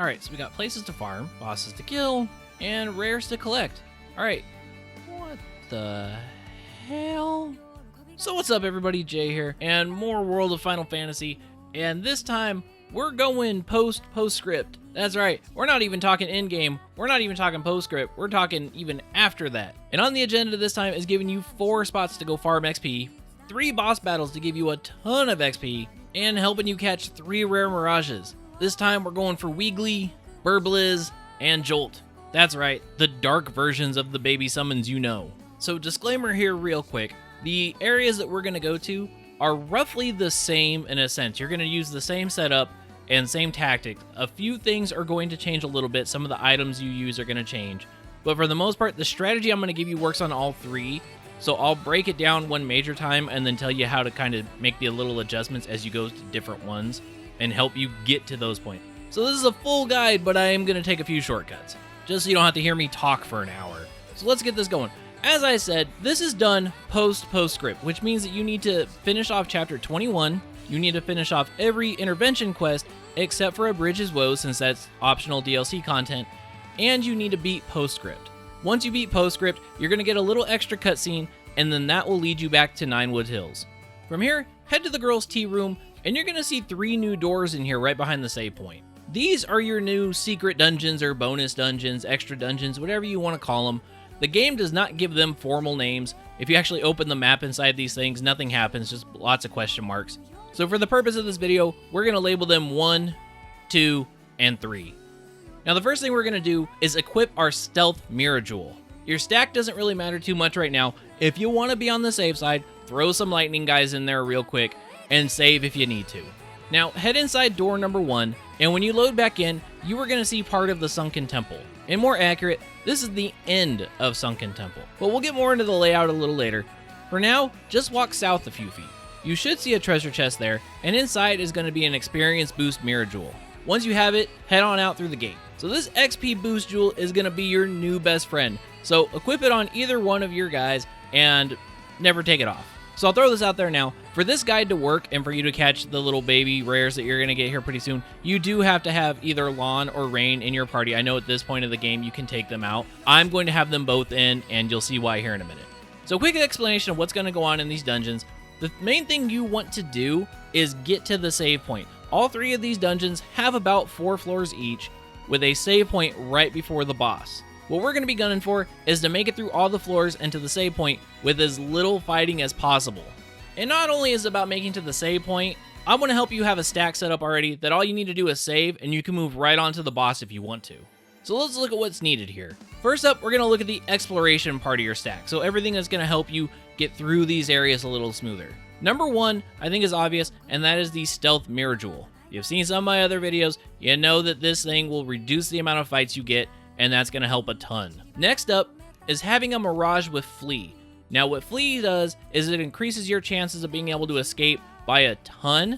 Alright, so we got places to farm, bosses to kill, and rares to collect. Alright, what the hell? So what's up everybody, Jay here, and more World of Final Fantasy, and this time, we're going postscript. That's right, we're not even talking in-game, we're not even talking postscript, we're talking even after that. And on the agenda this time is giving you 4 spots to go farm XP, 3 boss battles to give you a ton of XP, and helping you catch 3 rare mirages. This time we're going for Wiggly, Brrblizz, and Jolt. That's right, the dark versions of the baby summons you know. So disclaimer here real quick, the areas that we're going to go to are roughly the same in a sense. You're going to use the same setup and same tactics. A few things are going to change a little bit, some of the items you use are going to change. But for the most part, the strategy I'm going to give you works on all 3. So I'll break it down one major time and then tell you how to kind of make the little adjustments as you go to different ones and help you get to those points. So this is a full guide, but I am going to take a few shortcuts, just so you don't have to hear me talk for an hour. So let's get this going. As I said, this is done postscript, which means that you need to finish off chapter 21, you need to finish off every intervention quest except for Brrblizz woes, since that's optional DLC content, and you need to beat postscript. Once you beat postscript, you're going to get a little extra cutscene, and then that will lead you back to Ninewood Hills. From here, head to the girls' tea room, and you're going to see 3 new doors in here right behind the save point. These are your new secret dungeons or bonus dungeons, extra dungeons, whatever you want to call them. The game does not give them formal names. If you actually open the map inside these things, nothing happens, just lots of question marks. So for the purpose of this video, we're going to label them 1, 2, and 3. Now the first thing we're going to do is equip our stealth mirage. Your stack doesn't really matter too much right now. If you want to be on the safe side, throw some lightning guys in there real quick and save if you need to. Now head inside door number 1, and when you load back in, you are going to see part of the Sunken Temple. And more accurate, this is the end of Sunken Temple. But we'll get more into the layout a little later. For now, just walk south a few feet. You should see a treasure chest there, and inside is going to be an experience boost mirage. Once you have it, head on out through the gate. So this XP boost jewel is going to be your new best friend. So equip it on either one of your guys and never take it off. So I'll throw this out there now. For this guide to work and for you to catch the little baby rares that you're going to get here pretty soon, you do have to have either Lon or Rain in your party. I know at this point of the game you can take them out. I'm going to have them both in, and you'll see why here in a minute. So quick explanation of what's going to go on in these dungeons. The main thing you want to do is get to the save point. All 3 of these dungeons have about 4 floors each, with a save point right before the boss. What we're going to be gunning for is to make it through all the floors and to the save point with as little fighting as possible. And not only is it about making to the save point, I want to help you have a stack set up already that all you need to do is save and you can move right on to the boss if you want to. So let's look at what's needed here. First up, we're going to look at the exploration part of your stack, so everything that's going to help you get through these areas a little smoother. Number 1, I think is obvious, and that is the stealth mirage. You've seen some of my other videos, you know that this thing will reduce the amount of fights you get, and that's going to help a ton. Next up is having a mirage with flee. Now what flee does is it increases your chances of being able to escape by a ton,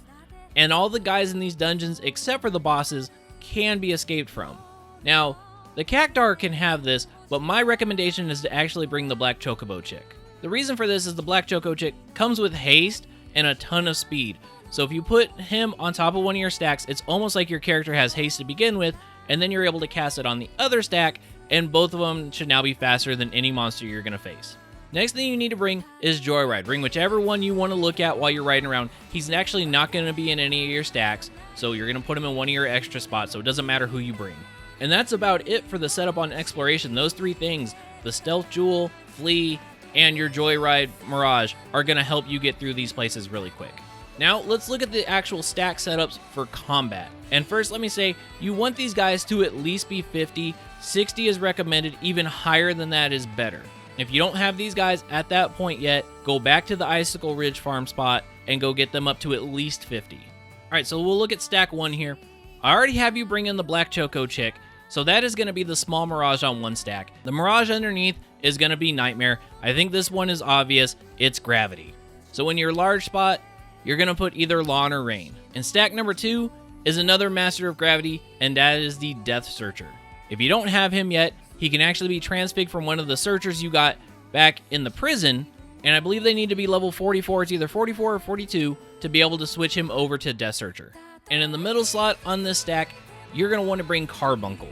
and all the guys in these dungeons except for the bosses can be escaped from. Now the Cactar can have this, but my recommendation is to actually bring the Black Chocobo chick. The reason for this is the Black Choco chick comes with haste and a ton of speed. So if you put him on top of one of your stacks, it's almost like your character has haste to begin with, and then you're able to cast it on the other stack, and both of them should now be faster than any monster you're going to face. Next thing you need to bring is Joyride. Bring whichever one you want to look at while you're riding around. He's actually not going to be in any of your stacks, so you're going to put him in one of your extra spots, so it doesn't matter who you bring. And that's about it for the setup on exploration. Those 3 things, the Stealth Jewel, Flee, and your Joyride Mirage, are going to help you get through these places really quick. Now, let's look at the actual stack setups for combat. And first, let me say, you want these guys to at least be 50. 60 is recommended, even higher than that is better. If you don't have these guys at that point yet, go back to the Icicle Ridge farm spot and go get them up to at least 50. Alright, so we'll look at stack 1 here. I already have you bring in the Black Choco chick, so that is going to be the small Mirage on one stack. The Mirage underneath is going to be Nightmare. I think this one is obvious, it's Gravity. So in your large spot, you're going to put either Lon or Rain. And stack number 2 is another Master of Gravity, and that is the Death Searcher. If you don't have him yet, he can actually be transfigured from one of the Searchers you got back in the prison, and I believe they need to be level 44, it's either 44 or 42, to be able to switch him over to Death Searcher. And in the middle slot on this stack you're going to want to bring Carbuncle.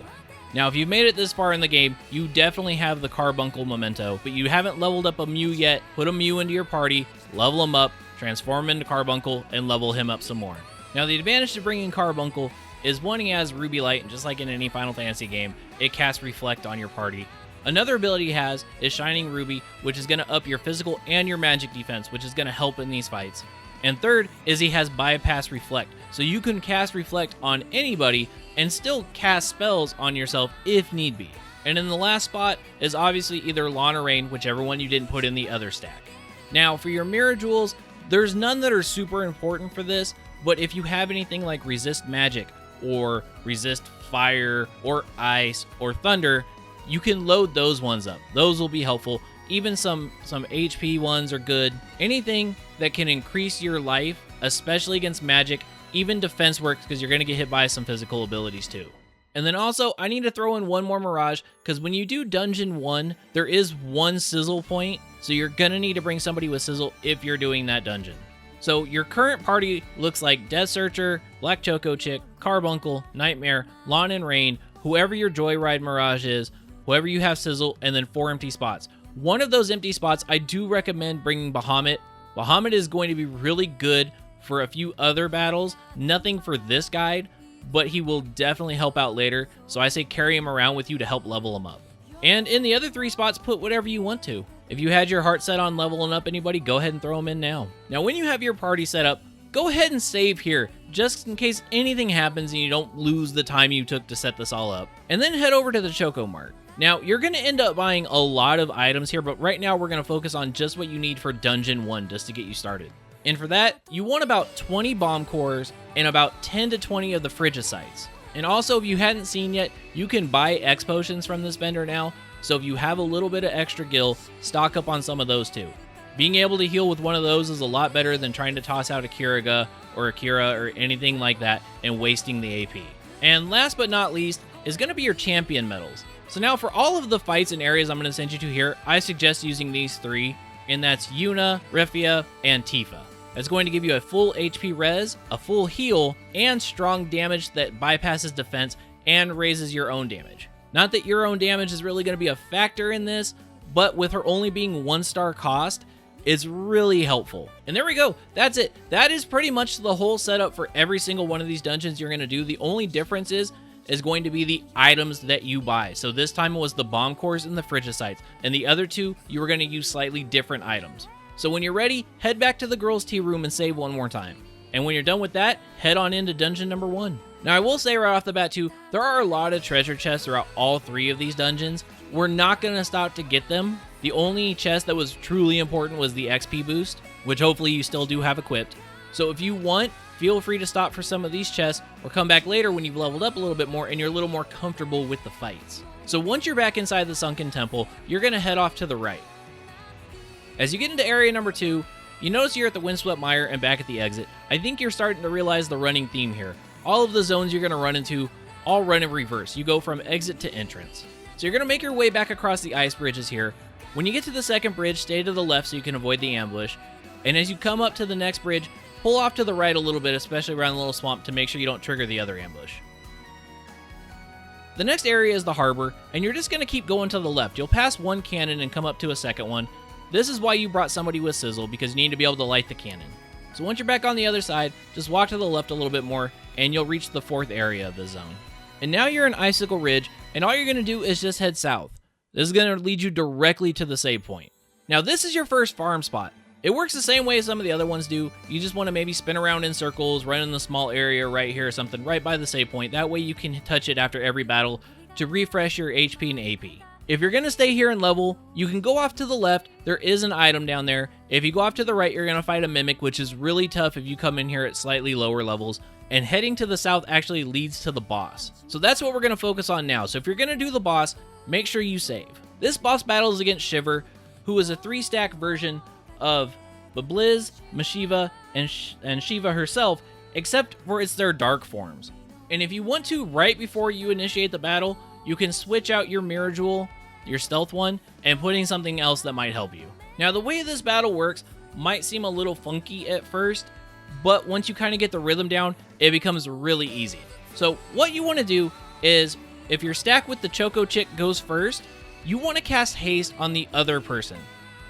Now, if you've made it this far in the game, you definitely have the Carbuncle memento, but you haven't leveled up a Mew yet. Put a Mew into your party, level him up, transform him into Carbuncle, and level him up some more. Now, the advantage to bringing Carbuncle is one, he has Ruby Light, and just like in any Final Fantasy game, it casts Reflect on your party. Another ability he has is Shining Ruby, which is going to up your physical and your magic defense, which is going to help in these fights. And third is he has Bypass Reflect, so you can cast Reflect on anybody and still cast spells on yourself if need be. And in the last spot is obviously either Lawn or Rain, whichever one you didn't put in the other stack. Now, for your Mirror Jewels, there's none that are super important for this, but if you have anything like Resist Magic, or Resist Fire, or Ice, or Thunder, you can load those ones up. Those will be helpful. Even some HP ones are good. Anything that can increase your life, especially against magic, even defense works because you're going to get hit by some physical abilities too. And then also, I need to throw in one more Mirage, because when you do Dungeon 1, there is one Sizzle point, so you're going to need to bring somebody with Sizzle if you're doing that dungeon. So your current party looks like Death Searcher, Black Choco Chick, Carbuncle, Nightmare, Lawn and Rain, whoever your Joyride Mirage is, whoever you have Sizzle, and then 4 empty spots. One of those empty spots, I do recommend bringing Bahamut. Bahamut is going to be really good for a few other battles, nothing for this guide, but he will definitely help out later, so I say carry him around with you to help level him up. And in the other 3 spots, put whatever you want to. If you had your heart set on leveling up anybody, go ahead and throw them in now. Now, when you have your party set up, go ahead and save here, just in case anything happens and you don't lose the time you took to set this all up. And then head over to the Choco Mart. Now, you're going to end up buying a lot of items here, but right now we're going to focus on just what you need for Dungeon 1 just to get you started. And for that, you want about 20 bomb cores and about 10 to 20 of the Frigicites. And also, if you hadn't seen yet, you can buy X potions from this vendor now, so if you have a little bit of extra gil, stock up on some of those too. Being able to heal with one of those is a lot better than trying to toss out a Kiriga or a Kira or anything like that and wasting the AP. And last but not least is going to be your champion medals. So now for all of the fights and areas I'm going to send you to here, I suggest using these 3, and that's Yuna, Rifia, and Tifa. That's going to give you a full HP res, a full heal, and strong damage that bypasses defense and raises your own damage. Not that your own damage is really going to be a factor in this, but with her only being 1-star cost, it's really helpful. And there we go. That's it. That is pretty much the whole setup for every single one of these dungeons you're going to do. The only difference is going to be the items that you buy. So this time it was the bomb cores and the Frigicites, and the other 2, you were going to use slightly different items. So when you're ready, head back to the girls' tea room and save one more time. And when you're done with that, head on into dungeon number 1. Now, I will say right off the bat too, there are a lot of treasure chests throughout all 3 of these dungeons. We're not going to stop to get them. The only chest that was truly important was the XP boost, which hopefully you still do have equipped. So if you want, feel free to stop for some of these chests or come back later when you've leveled up a little bit more and you're a little more comfortable with the fights. So once you're back inside the Sunken Temple, you're going to head off to the right. As you get into area number 2, you notice you're at the Windswept Mire and back at the exit. I think you're starting to realize the running theme here. All of the zones you're going to run into all run in reverse. You go from exit to entrance. So you're going to make your way back across the ice bridges here. When you get to the second bridge, stay to the left so you can avoid the ambush. And as you come up to the next bridge, pull off to the right a little bit, especially around the little swamp, to make sure you don't trigger the other ambush. The next area is the harbor, and you're just going to keep going to the left. You'll pass one cannon and come up to a second one. This is why you brought somebody with Sizzle, because you need to be able to light the cannon. So once you're back on the other side, just walk to the left a little bit more, and you'll reach the 4th area of the zone. And now you're in Icicle Ridge, and all you're going to do is just head south. This is going to lead you directly to the save point. Now this is your first farm spot. It works the same way as some of the other ones do. You just want to maybe spin around in circles, run in the small area right here or something, right by the save point. That way you can touch it after every battle to refresh your HP and AP. If you're going to stay here and level, you can go off to the left. There is an item down there. If you go off to the right, you're going to fight a Mimic, which is really tough if you come in here at slightly lower levels. And heading to the south actually leads to the boss. So that's what we're going to focus on now. So if you're going to do the boss, make sure you save. This boss battle is against Shiver, who is a 3-stack version of Brrblizz, Mashiva, and Shiva herself, except for it's their dark forms. And if you want to, right before you initiate the battle, you can switch out your Mirror Jewel, your stealth one, and putting something else that might help you. Now, the way this battle works might seem a little funky at first, but once you kind of get the rhythm down, it becomes really easy. So what you want to do is, if your stack with the Choco Chick goes first, you want to cast haste on the other person.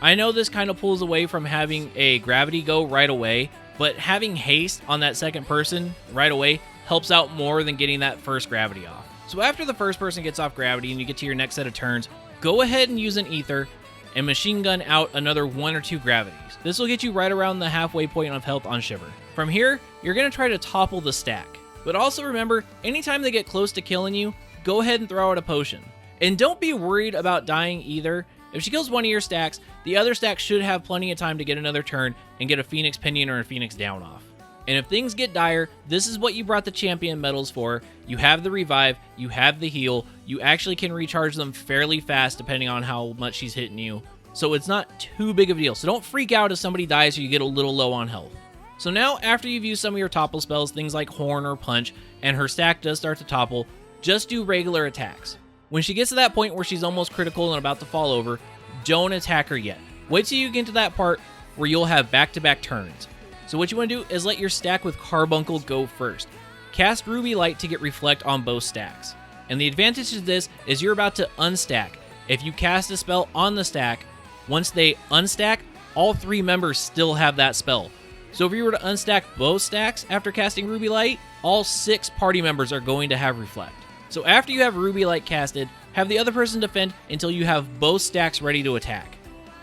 I know this kind of pulls away from having a gravity go right away, but having haste on that second person right away helps out more than getting that first gravity off. So after the first person gets off gravity and you get to your next set of turns, go ahead and use an ether and machine gun out another 1 or 2 gravities. This will get you right around the halfway point of health on Shiver. From here, you're going to try to topple the stack. But also remember, anytime they get close to killing you, go ahead and throw out a potion. And don't be worried about dying either. If she kills one of your stacks, the other stack should have plenty of time to get another turn and get a Phoenix Pinion or a Phoenix Down off. And if things get dire, this is what you brought the champion medals for. You have the revive, you have the heal, you actually can recharge them fairly fast depending on how much she's hitting you. So it's not too big of a deal. So don't freak out if somebody dies or you get a little low on health. So now, after you've used some of your topple spells, things like Horn or Punch, and her stack does start to topple, just do regular attacks. When she gets to that point where she's almost critical and about to fall over, don't attack her yet. Wait till you get to that part where you'll have back-to-back turns. So what you want to do is let your stack with Carbuncle go first. Cast Ruby Light to get Reflect on both stacks. And the advantage to this is you're about to unstack. If you cast a spell on the stack, once they unstack, all 3 members still have that spell. So if you were to unstack both stacks after casting Ruby Light, all 6 party members are going to have Reflect. So after you have Ruby Light casted, have the other person defend until you have both stacks ready to attack.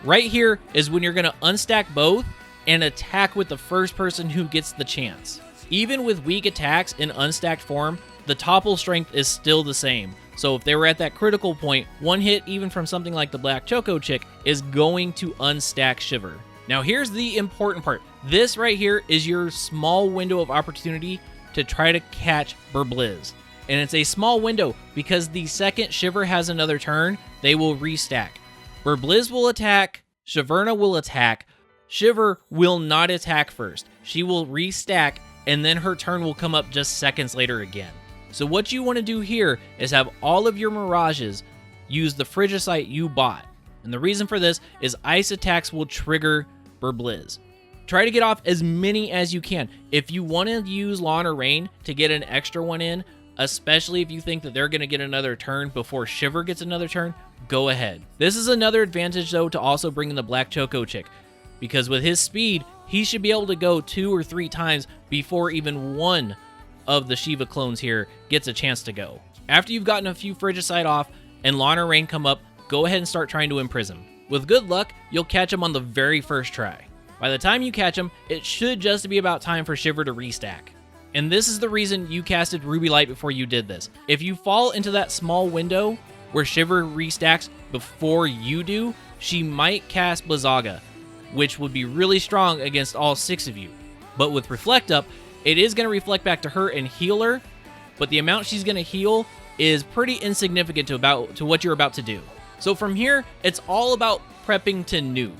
Right here is when you're going to unstack both and attack with the first person who gets the chance. Even with weak attacks in unstacked form, the topple strength is still the same. So if they were at that critical point, one hit even from something like the Black Choco Chick is going to unstack Shiver. Now here's the important part. This right here is your small window of opportunity to try to catch Brrblizz. And it's a small window because the second Shiver has another turn, they will restack. Brrblizz will attack, Shiverna will attack, Shiver will not attack first. She will restack, and then her turn will come up just seconds later again. So what you want to do here is have all of your mirages use the Frigicite you bought. And the reason for this is ice attacks will trigger Brrblizz. Try to get off as many as you can. If you want to use Lawn or Rain to get an extra one in, especially if you think that they're going to get another turn before Shiver gets another turn, go ahead. This is another advantage, though, to also bring in the Black Choco Chick, because with his speed, he should be able to go 2 or 3 times before even one of the Shiva clones here gets a chance to go. After you've gotten a few Frigicite off and Lawn or Rain come up, go ahead and start trying to imprison. With good luck, you'll catch him on the very first try. By the time you catch him, it should just be about time for Shiver to restack. And this is the reason you casted Ruby Light before you did this. If you fall into that small window where Shiver restacks before you do, she might cast Blizzaga, which would be really strong against all 6 of you. But with Reflect up, it is going to reflect back to her and heal her, but the amount she's going to heal is pretty insignificant to what you're about to do. So from here, it's all about prepping to nuke.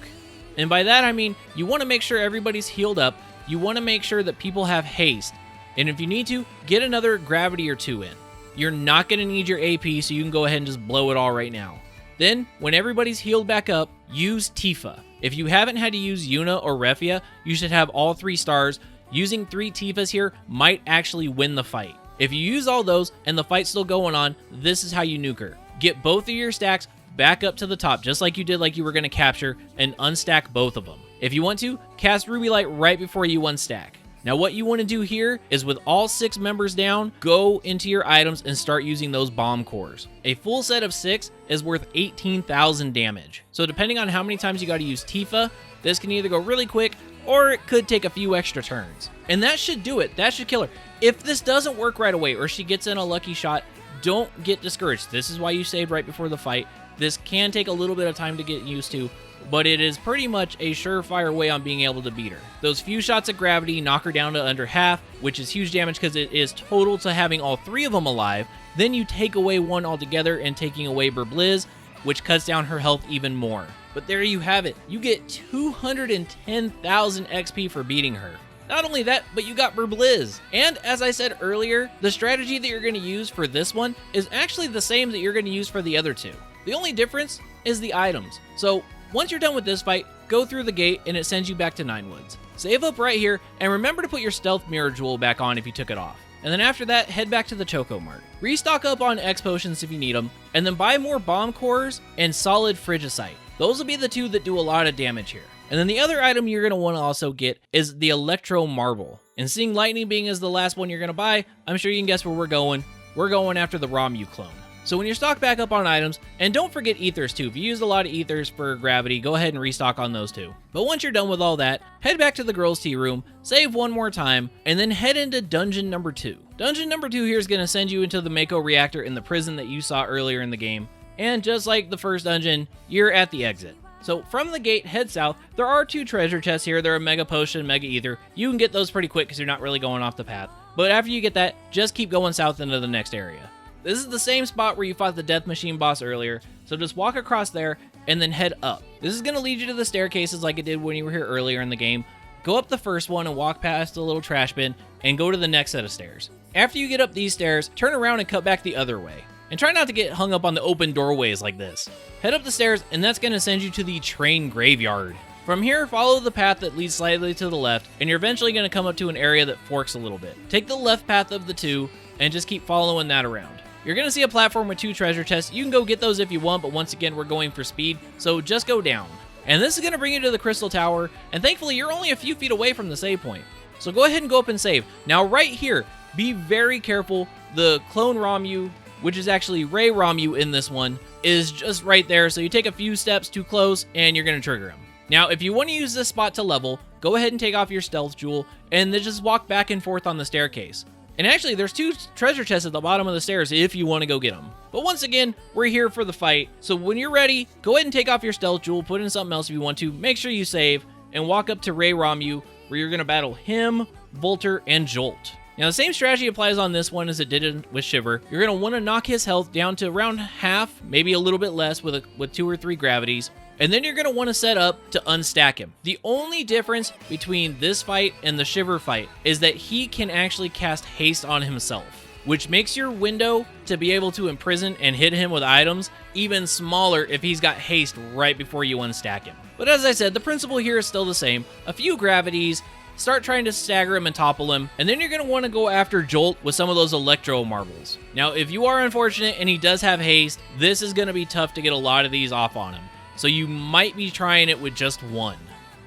And by that I mean, you want to make sure everybody's healed up, you want to make sure that people have haste, and if you need to, get another gravity or 2 in. You're not going to need your AP, so you can go ahead and just blow it all right now. Then, when everybody's healed back up, use Tifa. If you haven't had to use Yuna or Refia, you should have all 3 stars. Using 3 Tifas here might actually win the fight. If you use all those and the fight's still going on, this is how you nuke her. Get both of your stacks back up to the top, just like you did like you were going to capture, and unstack both of them. If you want to, cast Ruby Light right before you unstack. Now what you want to do here is with all 6 members down, go into your items and start using those bomb cores. A full set of 6 is worth 18,000 damage. So depending on how many times you got to use Tifa, this can either go really quick or it could take a few extra turns. And that should do it. That should kill her. If this doesn't work right away or she gets in a lucky shot, don't get discouraged. This is why you saved right before the fight. This can take a little bit of time to get used to, but it is pretty much a surefire way on being able to beat her. Those few shots of gravity knock her down to under half, which is huge damage because it is total to having all 3 of them alive. Then you take away one altogether and taking away Brrblizz, which cuts down her health even more. But there you have it. You get 210,000 XP for beating her. Not only that, but you got Brrblizz. And as I said earlier, the strategy that you're going to use for this one is actually the same that you're going to use for the other 2. The only difference is the items. So once you're done with this fight, go through the gate and it sends you back to Ninewoods. Save up right here and remember to put your stealth mirror jewel back on if you took it off. And then after that, head back to the Choco Mart. Restock up on X potions if you need them, and then buy more bomb cores and solid Frigisite. Those will be the two that do a lot of damage here. And then the other item you're going to want to also get is the Electro Marble. And seeing Lightning being as the last one you're going to buy, I'm sure you can guess where we're going. We're going after the Romu clone. So when you're stocked back up on items, and don't forget ethers too. If you used a lot of ethers for gravity, go ahead and restock on those too. But once you're done with all that, head back to the girls' tea room, save one more time, and then head into dungeon number 2. Dungeon number 2 here is going to send you into the Mako reactor in the prison that you saw earlier in the game. And just like the first dungeon, you're at the exit. So from the gate, head south. There are 2 treasure chests here. There are Mega Potion, Mega Ether. You can get those pretty quick because you're not really going off the path. But after you get that, just keep going south into the next area. This is the same spot where you fought the Death Machine boss earlier, so just walk across there and then head up. This is going to lead you to the staircases like it did when you were here earlier in the game. Go up the first one and walk past the little trash bin and go to the next set of stairs. After you get up these stairs, turn around and cut back the other way. And try not to get hung up on the open doorways like this. Head up the stairs and that's going to send you to the train graveyard. From here, follow the path that leads slightly to the left, and you're eventually going to come up to an area that forks a little bit. Take the left path of the 2 and just keep following that around. You're going to see a platform with 2 treasure chests. You can go get those if you want, but once again, we're going for speed, so just go down. And this is going to bring you to the Crystal Tower, and thankfully, you're only a few feet away from the save point. So go ahead and go up and save. Now, right here, be very careful. The clone Romu, which is actually Ray Romu in this one, is just right there, so you take a few steps too close, and you're going to trigger him. Now, if you want to use this spot to level, go ahead and take off your stealth jewel, and then just walk back and forth on the staircase. And actually, there's 2 treasure chests at the bottom of the stairs if you want to go get them. But once again, we're here for the fight. So when you're ready, go ahead and take off your stealth jewel, put in something else if you want to. Make sure you save, and walk up to Ray Romu, where you're going to battle him, Volter, and Jolt. Now, the same strategy applies on this one as it did with Shiver. You're going to want to knock his health down to around half, maybe a little bit less with 2 or 3 gravities. And then you're going to want to set up to unstack him. The only difference between this fight and the Shiver fight is that he can actually cast haste on himself, which makes your window to be able to imprison and hit him with items even smaller if he's got haste right before you unstack him. But as I said, the principle here is still the same. A few gravities, start trying to stagger him and topple him, and then you're going to want to go after Jolt with some of those Electro Marbles. Now, if you are unfortunate and he does have haste, this is going to be tough to get a lot of these off on him. So you might be trying it with just 1.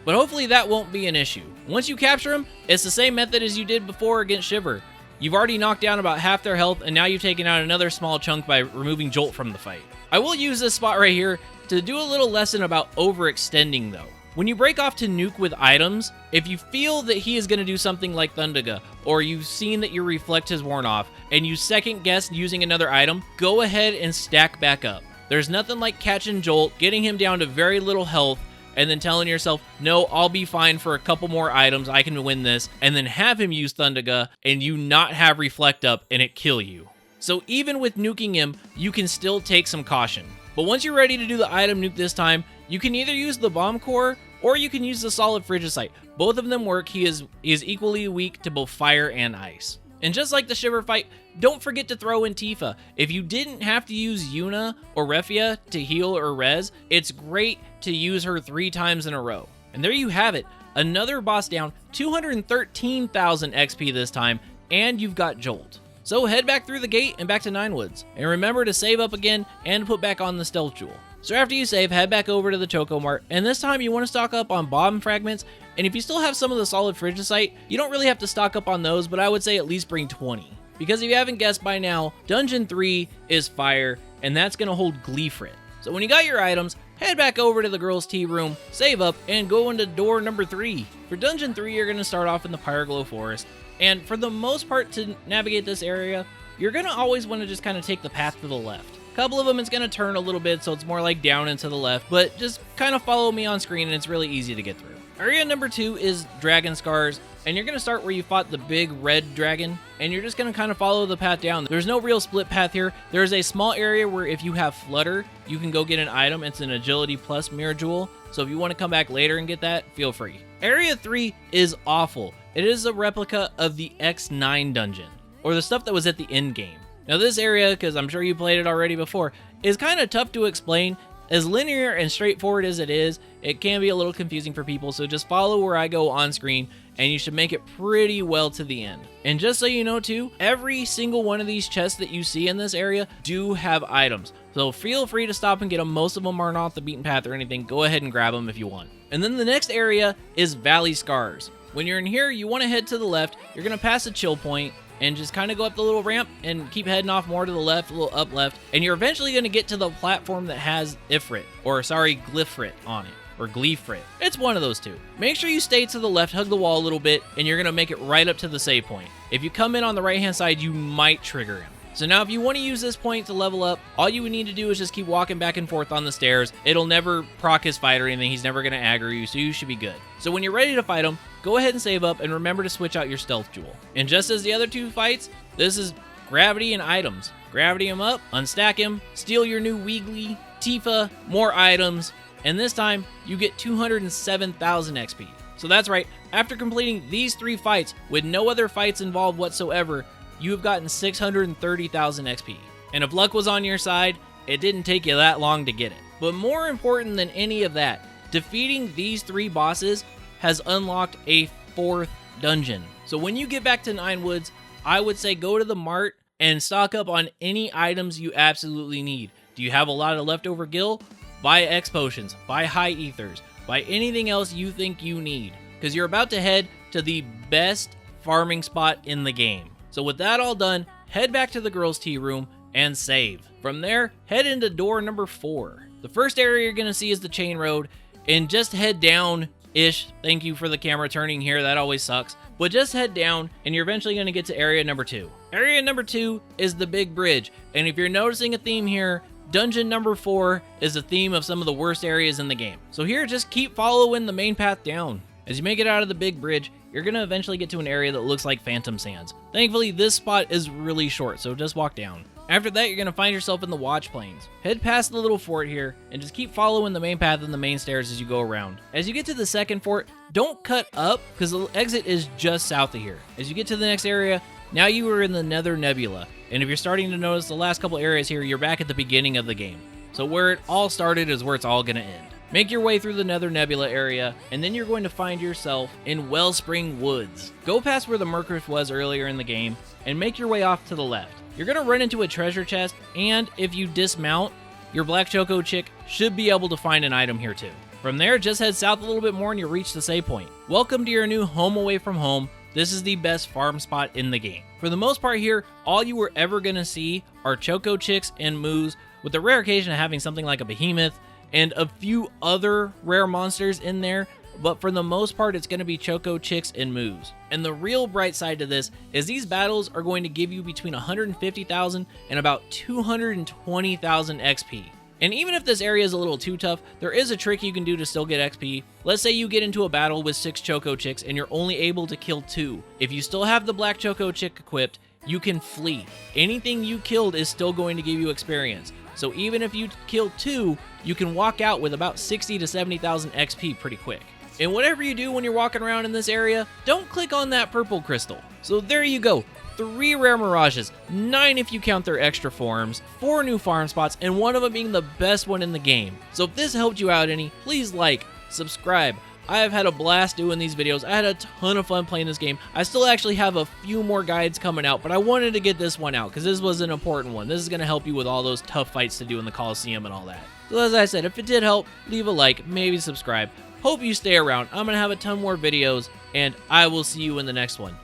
But hopefully that won't be an issue. Once you capture him, it's the same method as you did before against Shiver. You've already knocked down about half their health, and now you've taken out another small chunk by removing Jolt from the fight. I will use this spot right here to do a little lesson about overextending though. When you break off to nuke with items, if you feel that he is going to do something like Thundaga, or you've seen that your reflect has worn off, and you second guess using another item, go ahead and stack back up. There's nothing like catching Jolt, getting him down to very little health, and then telling yourself, no, I'll be fine for a couple more items, I can win this, and then have him use Thundaga, and you not have reflect up, and it kill you. So even with nuking him, you can still take some caution. But once you're ready to do the item nuke this time, you can either use the bomb core, or you can use the solid Frigisite. Both of them work. He is equally weak to both fire and ice. And just like the Shiver fight, don't forget to throw in Tifa. If you didn't have to use Yuna or Refia to heal or res, it's great to use her 3 times in a row. And there you have it. Another boss down, 213,000 XP this time, and you've got Jolt. So head back through the gate and back to Ninewoods. And remember to save up again and put back on the Stealth Jewel. So after you save, head back over to the Choco Mart, and this time you want to stock up on bomb fragments, and if you still have some of the solid Frigisite, you don't really have to stock up on those, but I would say at least bring 20. Because if you haven't guessed by now, Dungeon 3 is fire, and that's going to hold Gleefrit. So when you got your items, head back over to the girls' tea room, save up, and go into door number 3. For Dungeon 3, you're going to start off in the Pyroglow Forest, and for the most part to navigate this area, you're going to always want to just kind of take the path to the left. A couple of them, it's going to turn a little bit, so it's more like down and to the left, but just kind of follow me on screen, and it's really easy to get through. Area number 2 is Dragon Scars, and you're going to start where you fought the big red dragon, and you're just going to kind of follow the path down. There's no real split path here. There's a small area where if you have Flutter, you can go get an item. It's an Agility plus Mirror Jewel, so if you want to come back later and get that, feel free. Area 3 is awful. It is a replica of the X9 dungeon, or the stuff that was at the end game. Now this area, because I'm sure you played it already before, is kind of tough to explain. As linear and straightforward as it is, it can be a little confusing for people, so just follow where I go on screen, and you should make it pretty well to the end. And just so you know too, every single one of these chests that you see in this area do have items. So feel free to stop and get them. Most of them aren't off the beaten path or anything. Go ahead and grab them if you want. And then the next area is Valley Scars. When you're in here, you want to head to the left. You're going to pass a chill point and just kind of go up the little ramp and keep heading off more to the left, a little up left. And you're eventually going to get to the platform that has Glyphrit on it. Or Gleefrit. It's one of those two. Make sure you stay to the left, hug the wall a little bit, and you're going to make it right up to the save point. If you come in on the right-hand side, you might trigger him. So now if you want to use this point to level up, all you would need to do is just keep walking back and forth on the stairs. It'll never proc his fight or anything. He's never going to aggro you, so you should be good. So when you're ready to fight him, go ahead and save up, and remember to switch out your stealth jewel. And just as the other two fights, this is gravity and items. Gravity him up, unstack him, steal your new Wiggly, Tifa, more items, and this time, you get 207,000 XP. So that's right, after completing these 3 fights with no other fights involved whatsoever, you have gotten 630,000 XP. And if luck was on your side, it didn't take you that long to get it. But more important than any of that, defeating these 3 bosses has unlocked a 4th dungeon. So when you get back to Nine Woods, I would say go to the mart and stock up on any items you absolutely need. Do you have a lot of leftover gil? Buy X potions, buy high ethers, buy anything else you think you need, because you're about to head to the best farming spot in the game. So with that all done, head back to the girls' tea room and save. From there, head into door number 4. The first area you're going to see is the chain road, and just head down-ish. Thank you for the camera turning here, that always sucks. But just head down, and you're eventually going to get to area number 2. Area number 2 is the big bridge, and if you're noticing a theme here, Dungeon number 4 is the theme of some of the worst areas in the game. So here, just keep following the main path down. As you make it out of the big bridge, you're going to eventually get to an area that looks like Phantom Sands. Thankfully, this spot is really short, so just walk down. After that, you're going to find yourself in the Watch Plains. Head past the little fort here, and just keep following the main path and the main stairs as you go around. As you get to the second fort, don't cut up, because the exit is just south of here. As you get to the next area, now you are in the Nether Nebula. And if you're starting to notice the last couple areas here, you're back at the beginning of the game. So where it all started is where it's all going to end. Make your way through the Nether Nebula area, and then you're going to find yourself in Wellspring Woods. Go past where the Murkers was earlier in the game, and make your way off to the left. You're going to run into a treasure chest, and if you dismount, your Black Choco chick should be able to find an item here too. From there, just head south a little bit more and you'll reach the save point. Welcome to your new home away from home. This is the best farm spot in the game. For the most part here, all you were ever going to see are Choco Chicks and Moos, with the rare occasion of having something like a Behemoth and a few other rare monsters in there, but for the most part, it's going to be Choco Chicks and Moos. And the real bright side to this is these battles are going to give you between 150,000 and about 220,000 XP. And even if this area is a little too tough, there is a trick you can do to still get XP. Let's say you get into a battle with 6 Choco Chicks and you're only able to kill 2. If you still have the Black Choco Chick equipped, you can flee. Anything you killed is still going to give you experience. So even if you kill 2, you can walk out with about 60 to 70,000 XP pretty quick. And whatever you do when you're walking around in this area, don't click on that purple crystal. So there you go. 3 rare mirages, 9 if you count their extra forms, 4 new farm spots, and one of them being the best one in the game. So if this helped you out any, please like, subscribe. I have had a blast doing these videos. I had a ton of fun playing this game. I still actually have a few more guides coming out, but I wanted to get this one out because this was an important one. This is going to help you with all those tough fights to do in the Coliseum and all that. So as I said, if it did help, leave a like, maybe subscribe. Hope you stay around. I'm going to have a ton more videos, and I will see you in the next one.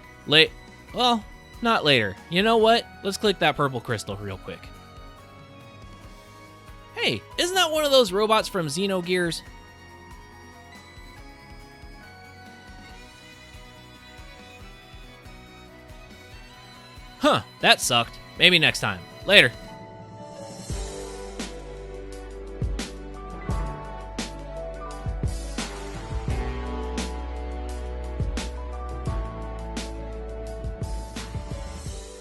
Well, not later. You know what? Let's click that purple crystal real quick. Hey, isn't that one of those robots from Xenogears? Huh, that sucked. Maybe next time. Later.